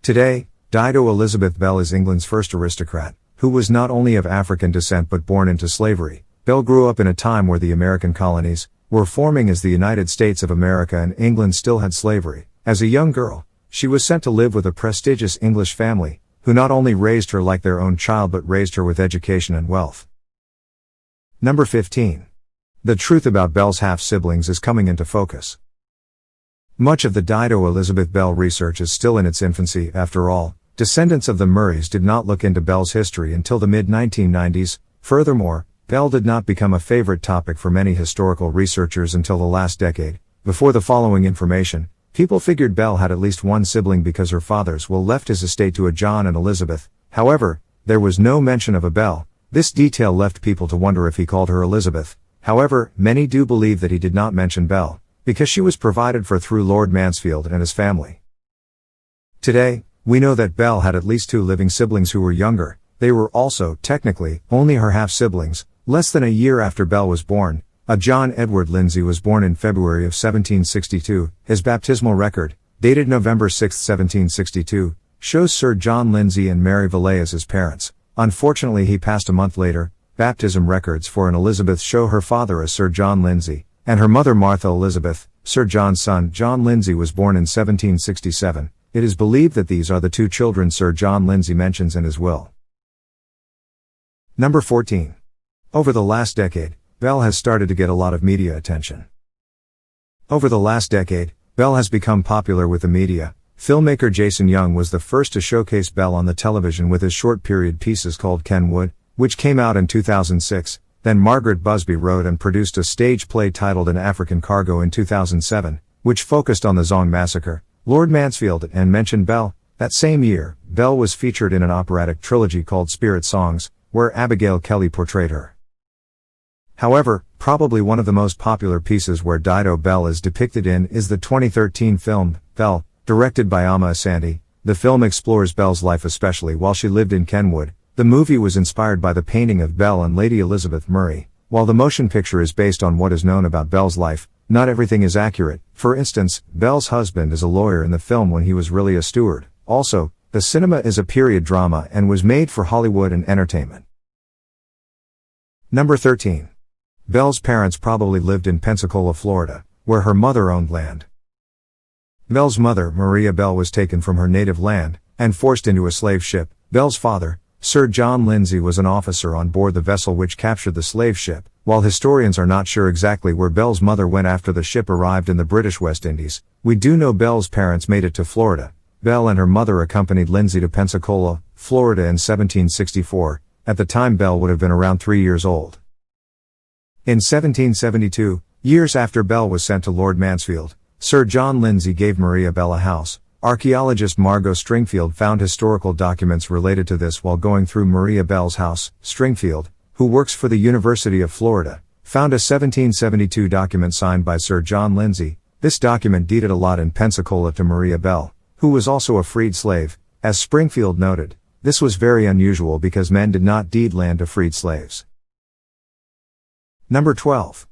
Today, Dido Elizabeth Belle is England's first aristocrat, who was not only of African descent but born into slavery. Belle grew up in a time where the American Colonies were forming as the United States of America and England still had slavery. As a young girl, she was sent to live with a prestigious English family, who not only raised her like their own child but raised her with education and wealth. Number 15. The truth about Belle's half-siblings is coming into focus. Much of the Dido Elizabeth Belle research is still in its infancy. After all, descendants of the Murrays did not look into Belle's history until the mid-1990s. Furthermore, Belle did not become a favorite topic for many historical researchers until the last decade. Before the following information, people figured Belle had at least one sibling because her father's will left his estate to a John and Elizabeth. However, there was no mention of a Belle. This detail left people to wonder if he called her Elizabeth. However, many do believe that he did not mention Belle, because she was provided for through Lord Mansfield and his family. Today, we know that Belle had at least two living siblings who were younger. They were also, technically, only her half-siblings. Less than a year after Belle was born, a John Edward Lindsay was born in February of 1762. His baptismal record, dated November 6, 1762, shows Sir John Lindsay and Mary Villay as his parents. Unfortunately, he passed a month later. Baptism records for an Elizabeth show her father as Sir John Lindsay, and her mother Martha Elizabeth. Sir John's son, John Lindsay, was born in 1767. It is believed that these are the two children Sir John Lindsay mentions in his will. Number 14. Over the last decade, Belle has started to get a lot of media attention. Over the last decade, Belle has become popular with the media. Filmmaker Jason Young was the first to showcase Belle on the television with his short period pieces called Ken Wood, which came out in 2006. Then Margaret Busby wrote and produced a stage play titled An African Cargo in 2007, which focused on the Zong Massacre. Lord Mansfield and mentioned Belle. That same year, Belle was featured in an operatic trilogy called Spirit Songs, where Abigail Kelly portrayed her. However, probably one of the most popular pieces where Dido Belle is depicted in is the 2013 film, Belle, directed by Amma Asante. The film explores Belle's life especially while she lived in Kenwood. The movie was inspired by the painting of Belle and Lady Elizabeth Murray. While the motion picture is based on what is known about Belle's life, not everything is accurate. For instance, Belle's husband is a lawyer in the film when he was really a steward. Also, the cinema is a period drama and was made for Hollywood and entertainment. Number 13. Belle's parents probably lived in Pensacola, Florida, where her mother owned land. Belle's mother, Maria Belle, was taken from her native land and forced into a slave ship. Belle's father, Sir John Lindsay, was an officer on board the vessel which captured the slave ship. While historians are not sure exactly where Belle's mother went after the ship arrived in the British West Indies, we do know Belle's parents made it to Florida. Belle and her mother accompanied Lindsay to Pensacola, Florida in 1764. At the time, Belle would have been around 3 years old. In 1772, years after Belle was sent to Lord Mansfield, Sir John Lindsay gave Maria Belle a house. Archaeologist Margot Stringfield found historical documents related to this while going through Maria Belle's house. Stringfield, who works for the University of Florida, found a 1772 document signed by Sir John Lindsay. This document deeded a lot in Pensacola to Maria Belle, who was also a freed slave. As Stringfield noted, this was very unusual because men did not deed land to freed slaves. Number 12.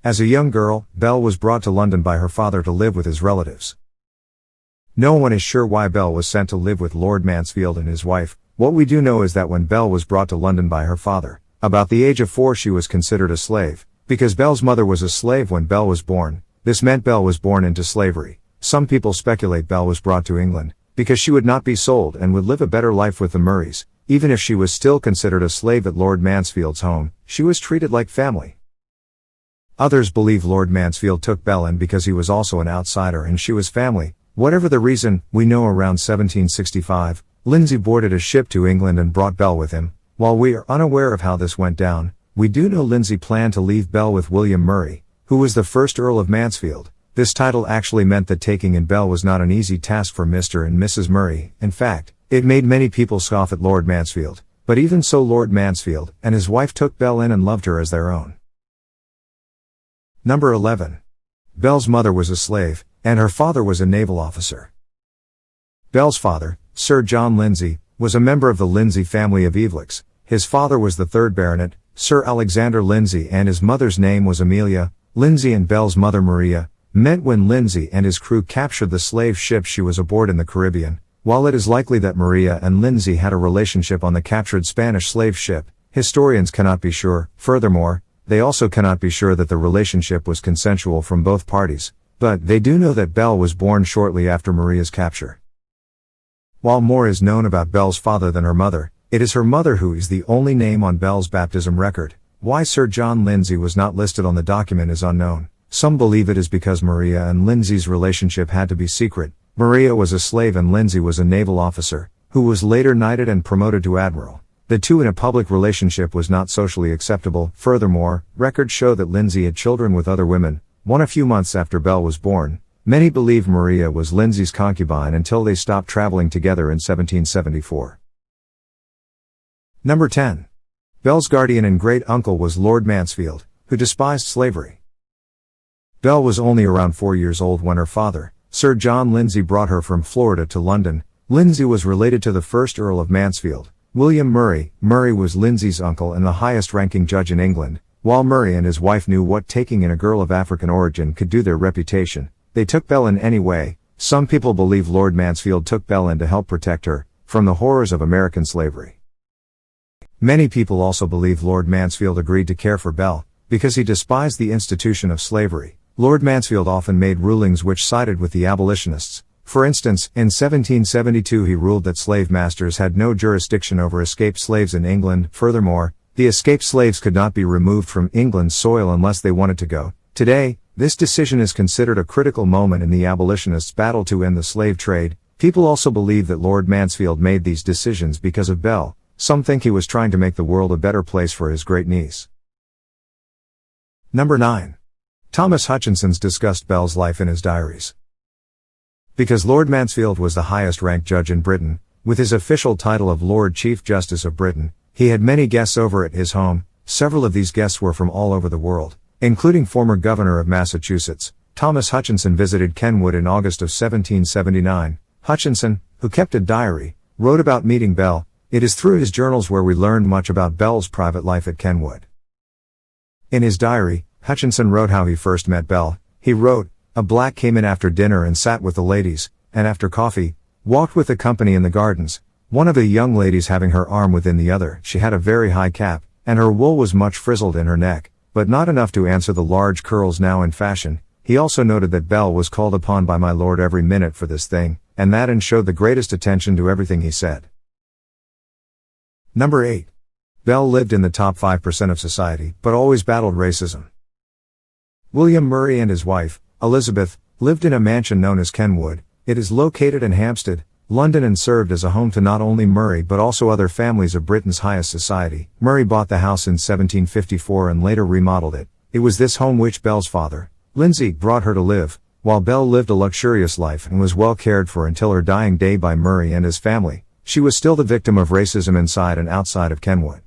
As a young girl, Belle was brought to London by her father to live with his relatives. No one is sure why Belle was sent to live with Lord Mansfield and his wife. What we do know is that when Belle was brought to London by her father, about the age of 4, she was considered a slave. Because Belle's mother was a slave when Belle was born, this meant Belle was born into slavery. Some people speculate Belle was brought to England because she would not be sold and would live a better life with the Murrays. Even if she was still considered a slave at Lord Mansfield's home, she was treated like family. Others believe Lord Mansfield took Belle in because he was also an outsider and she was family. Whatever the reason, we know around 1765, Lindsay boarded a ship to England and brought Belle with him. While we are unaware of how this went down, we do know Lindsay planned to leave Belle with William Murray, who was the first Earl of Mansfield. This title actually meant that taking in Belle was not an easy task for Mr. and Mrs. Murray. In fact, it made many people scoff at Lord Mansfield. But even so, Lord Mansfield and his wife took Belle in and loved her as their own. Number 11. Belle's mother was a slave, and her father was a naval officer. Belle's father, Sir John Lindsay, was a member of the Lindsay family of Evelix. His father was the 3rd Baronet, Sir Alexander Lindsay, and his mother's name was Amelia. Lindsay and Belle's mother Maria met when Lindsay and his crew captured the slave ship she was aboard in the Caribbean. While it is likely that Maria and Lindsay had a relationship on the captured Spanish slave ship, historians cannot be sure. Furthermore, they also cannot be sure that the relationship was consensual from both parties, but they do know that Belle was born shortly after Maria's capture. While more is known about Belle's father than her mother, it is her mother who is the only name on Belle's baptism record. Why Sir John Lindsay was not listed on the document is unknown. Some believe it is because Maria and Lindsay's relationship had to be secret. Maria was a slave and Lindsay was a naval officer, who was later knighted and promoted to admiral. The two in a public relationship was not socially acceptable. Furthermore, records show that Lindsay had children with other women, one a few months after Belle was born. Many believe Maria was Lindsay's concubine until they stopped traveling together in 1774. Number 10. Belle's guardian and great-uncle was Lord Mansfield, who despised slavery. Belle was only around 4 years old when her father, Sir John Lindsay, brought her from Florida to London. Lindsay was related to the first Earl of Mansfield, William Murray. Murray was Lindsay's uncle and the highest-ranking judge in England. While Murray and his wife knew what taking in a girl of African origin could do their reputation, they took Belle in any way. Some people believe Lord Mansfield took Belle in to help protect her from the horrors of American slavery. Many people also believe Lord Mansfield agreed to care for Belle because he despised the institution of slavery. Lord Mansfield often made rulings which sided with the abolitionists. For instance, in 1772 he ruled that slave masters had no jurisdiction over escaped slaves in England. Furthermore, the escaped slaves could not be removed from England's soil unless they wanted to go. Today, this decision is considered a critical moment in the abolitionists' battle to end the slave trade. People also believe that Lord Mansfield made these decisions because of Belle. Some think he was trying to make the world a better place for his great niece. Number 9. Thomas Hutchinson's discussed Belle's life in his diaries. Because Lord Mansfield was the highest-ranked judge in Britain, with his official title of Lord Chief Justice of Britain, he had many guests over at his home. Several of these guests were from all over the world, including former governor of Massachusetts. Thomas Hutchinson visited Kenwood in August of 1779. Hutchinson, who kept a diary, wrote about meeting Belle. It is through his journals where we learned much about Belle's private life at Kenwood. In his diary, Hutchinson wrote how he first met Belle. He wrote, "A black came in after dinner and sat with the ladies, and after coffee, walked with the company in the gardens, one of the young ladies having her arm within the other. She had a very high cap, and her wool was much frizzled in her neck, but not enough to answer the large curls now in fashion." He also noted that Belle was called upon by my lord every minute for this thing, and that, and showed the greatest attention to everything he said. Number 8. Belle lived in the top 5% of society, but always battled racism. William Murray and his wife, Elizabeth, lived in a mansion known as Kenwood. It is located in Hampstead, London, and served as a home to not only Murray but also other families of Britain's highest society. Murray bought the house in 1754 and later remodeled it. It was this home which Belle's father, Lindsay, brought her to live. While Belle lived a luxurious life and was well cared for until her dying day by Murray and his family, she was still the victim of racism inside and outside of Kenwood.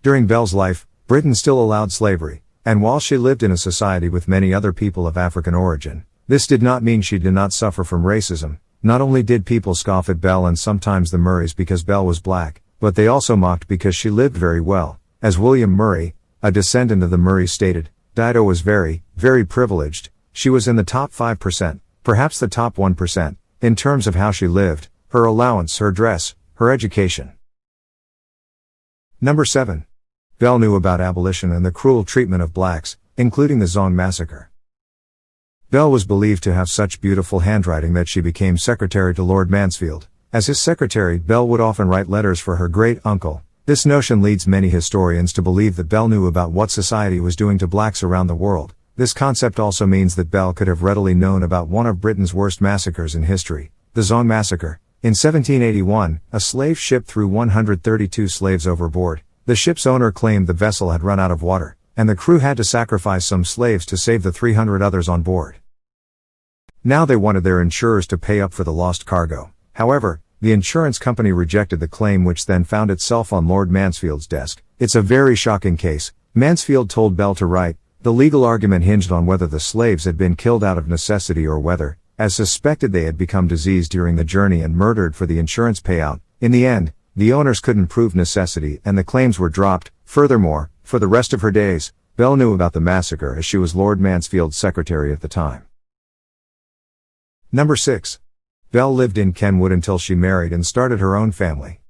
During Belle's life, Britain still allowed slavery, and while she lived in a society with many other people of African origin, this did not mean she did not suffer from racism. Not only did people scoff at Belle and sometimes the Murrays because Belle was black, but they also mocked because she lived very well. As William Murray, a descendant of the Murrays, stated, Dido was very, very privileged. She was in the top 5%, perhaps the top 1%, in terms of how she lived, her allowance, her dress, her education. Number 7. Belle knew about abolition and the cruel treatment of blacks, including the Zong Massacre. Belle was believed to have such beautiful handwriting that she became secretary to Lord Mansfield. As his secretary, Belle would often write letters for her great-uncle. This notion leads many historians to believe that Belle knew about what society was doing to blacks around the world. This concept also means that Belle could have readily known about one of Britain's worst massacres in history, the Zong Massacre. In 1781, a slave ship threw 132 slaves overboard. The ship's owner claimed the vessel had run out of water, and the crew had to sacrifice some slaves to save the 300 others on board. Now they wanted their insurers to pay up for the lost cargo. However, the insurance company rejected the claim, which then found itself on Lord Mansfield's desk. It's a very shocking case. Mansfield told Belle to write. The legal argument hinged on whether the slaves had been killed out of necessity or whether, as suspected, they had become diseased during the journey and murdered for the insurance payout. In the end, the owners couldn't prove necessity and the claims were dropped. Furthermore, for the rest of her days, Belle knew about the massacre as she was Lord Mansfield's secretary at the time. Number 6. Belle lived in Kenwood until she married and started her own family.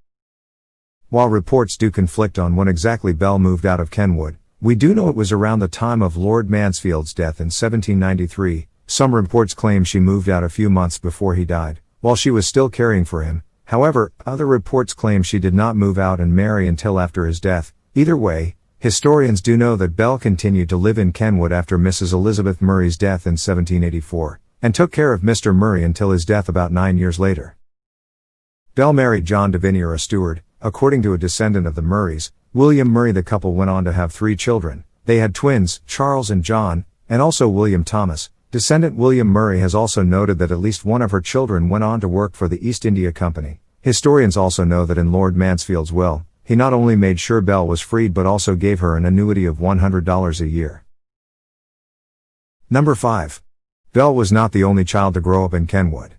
While reports do conflict on when exactly Belle moved out of Kenwood, we do know it was around the time of Lord Mansfield's death in 1793. Some reports claim she moved out a few months before he died, while she was still caring for him. However, other reports claim she did not move out and marry until after his death. Either way, historians do know that Belle continued to live in Kenwood after Mrs. Elizabeth Murray's death in 1784, and took care of Mr. Murray until his death about 9 years later. Belle married John de Vinier, a steward. According to a descendant of the Murrays, William Murray, the couple went on to have 3 children. They had twins, Charles and John, and also William Thomas. Descendant William Murray has also noted that at least one of her children went on to work for the East India Company. Historians also know that in Lord Mansfield's will, he not only made sure Belle was freed but also gave her an annuity of $100 a year. Number 5. Belle was not the only child to grow up in Kenwood.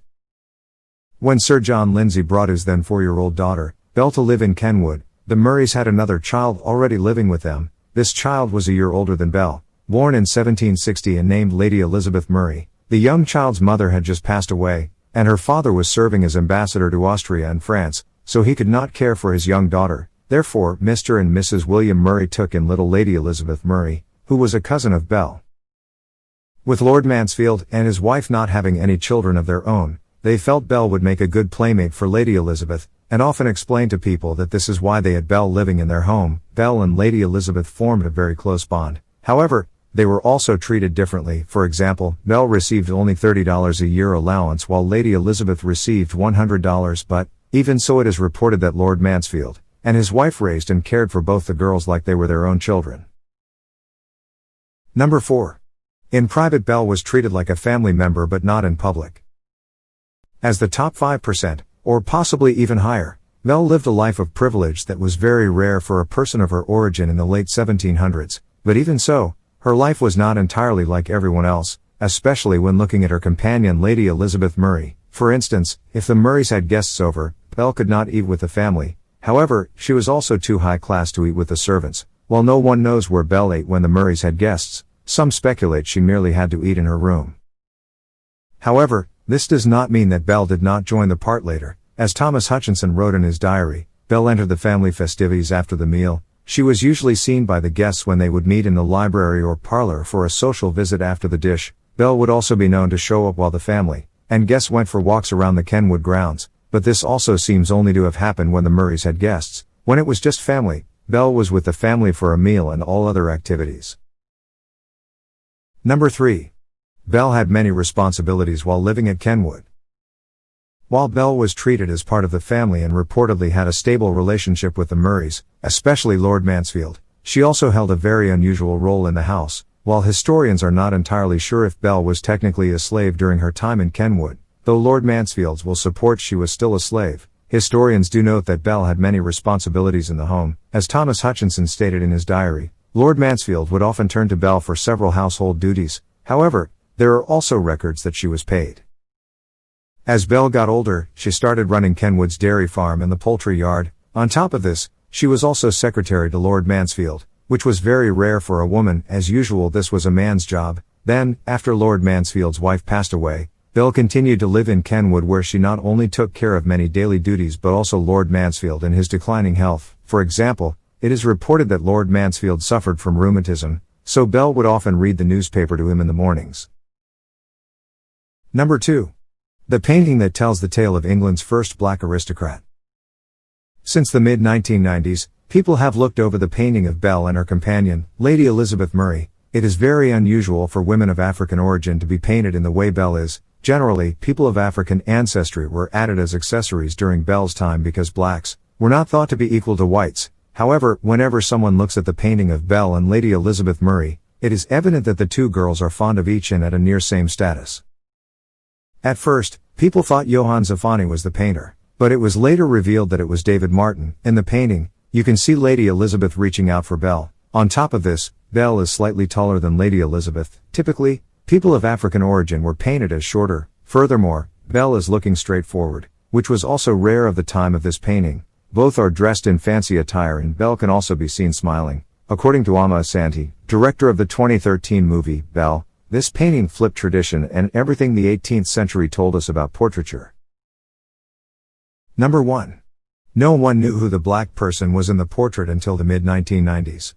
When Sir John Lindsay brought his then 4-year-old daughter, Belle, to live in Kenwood, the Murrays had another child already living with them. This child was a year older than Belle, born in 1760 and named Lady Elizabeth Murray. The young child's mother had just passed away, and her father was serving as ambassador to Austria and France, so he could not care for his young daughter. Therefore, Mr. and Mrs. William Murray took in little Lady Elizabeth Murray, who was a cousin of Belle. With Lord Mansfield and his wife not having any children of their own, they felt Belle would make a good playmate for Lady Elizabeth, and often explained to people that this is why they had Belle living in their home. Belle and Lady Elizabeth formed a very close bond. However, they were also treated differently. For example, Belle received only $30 a year allowance while Lady Elizabeth received $100, but, even so, it is reported that Lord Mansfield and his wife raised and cared for both the girls like they were their own children. Number 4. In private, Belle was treated like a family member but not in public. As the top 5%, or possibly even higher, Belle lived a life of privilege that was very rare for a person of her origin in the late 1700s, but even so, her life was not entirely like everyone else, especially when looking at her companion Lady Elizabeth Murray. For instance, if the Murrays had guests over, Belle could not eat with the family. However, she was also too high class to eat with the servants. While no one knows where Belle ate when the Murrays had guests, some speculate she merely had to eat in her room. However, this does not mean that Belle did not join the part later. As Thomas Hutchinson wrote in his diary, Belle entered the family festivities after the meal. She was usually seen by the guests when they would meet in the library or parlor for a social visit after the dish. Belle would also be known to show up while the family and guests went for walks around the Kenwood grounds, but this also seems only to have happened when the Murrays had guests. When it was just family, Belle was with the family for a meal and all other activities. Number 3. Belle had many responsibilities while living at Kenwood. While Belle was treated as part of the family and reportedly had a stable relationship with the Murrays, especially Lord Mansfield, she also held a very unusual role in the house. While historians are not entirely sure if Belle was technically a slave during her time in Kenwood, though Lord Mansfield will support she was still a slave, historians do note that Belle had many responsibilities in the home. As Thomas Hutchinson stated in his diary, Lord Mansfield would often turn to Belle for several household duties. However, there are also records that she was paid. As Belle got older, she started running Kenwood's dairy farm and the poultry yard. On top of this, she was also secretary to Lord Mansfield, which was very rare for a woman. As usual, this was a man's job. Then, after Lord Mansfield's wife passed away, Belle continued to live in Kenwood, where she not only took care of many daily duties but also Lord Mansfield in his declining health. For example, it is reported that Lord Mansfield suffered from rheumatism, so Belle would often read the newspaper to him in the mornings. Number 2. The painting that tells the tale of England's first black aristocrat. Since the mid-1990s, people have looked over the painting of Belle and her companion, Lady Elizabeth Murray. It is very unusual for women of African origin to be painted in the way Belle is. Generally, people of African ancestry were added as accessories during Belle's time because blacks were not thought to be equal to whites. However, whenever someone looks at the painting of Belle and Lady Elizabeth Murray, it is evident that the two girls are fond of each and at a near same status. At first, people thought Johann Zafani was the painter, but it was later revealed that it was David Martin. In the painting, you can see Lady Elizabeth reaching out for Belle. On top of this, Belle is slightly taller than Lady Elizabeth. Typically, people of African origin were painted as shorter. Furthermore, Belle is looking straight forward, which was also rare of the time of this painting. Both are dressed in fancy attire and Belle can also be seen smiling. According to Amma Asante, director of the 2013 movie, Belle, this painting flipped tradition and everything the 18th century told us about portraiture. Number 1. No one knew who the black person was in the portrait until the mid-1990s.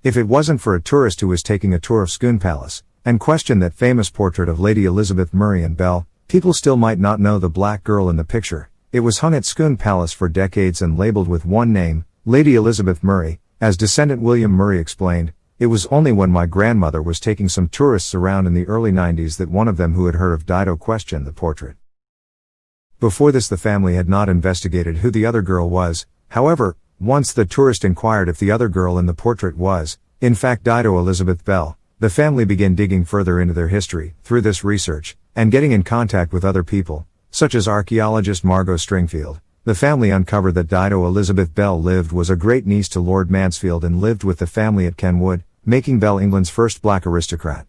If it wasn't for a tourist who was taking a tour of Scone Palace, and questioned that famous portrait of Lady Elizabeth Murray and Belle, people still might not know the black girl in the picture. It was hung at Scone Palace for decades and labeled with one name, Lady Elizabeth Murray. As descendant William Murray explained, it was only when my grandmother was taking some tourists around in the early 90s that one of them who had heard of Dido questioned the portrait. Before this, the family had not investigated who the other girl was. However, once the tourist inquired if the other girl in the portrait was, in fact, Dido Elizabeth Belle, the family began digging further into their history, through this research, and getting in contact with other people, such as archaeologist Margot Stringfield. The family uncovered that Dido Elizabeth Belle was a great niece to Lord Mansfield and lived with the family at Kenwood, making Belle England's first black aristocrat.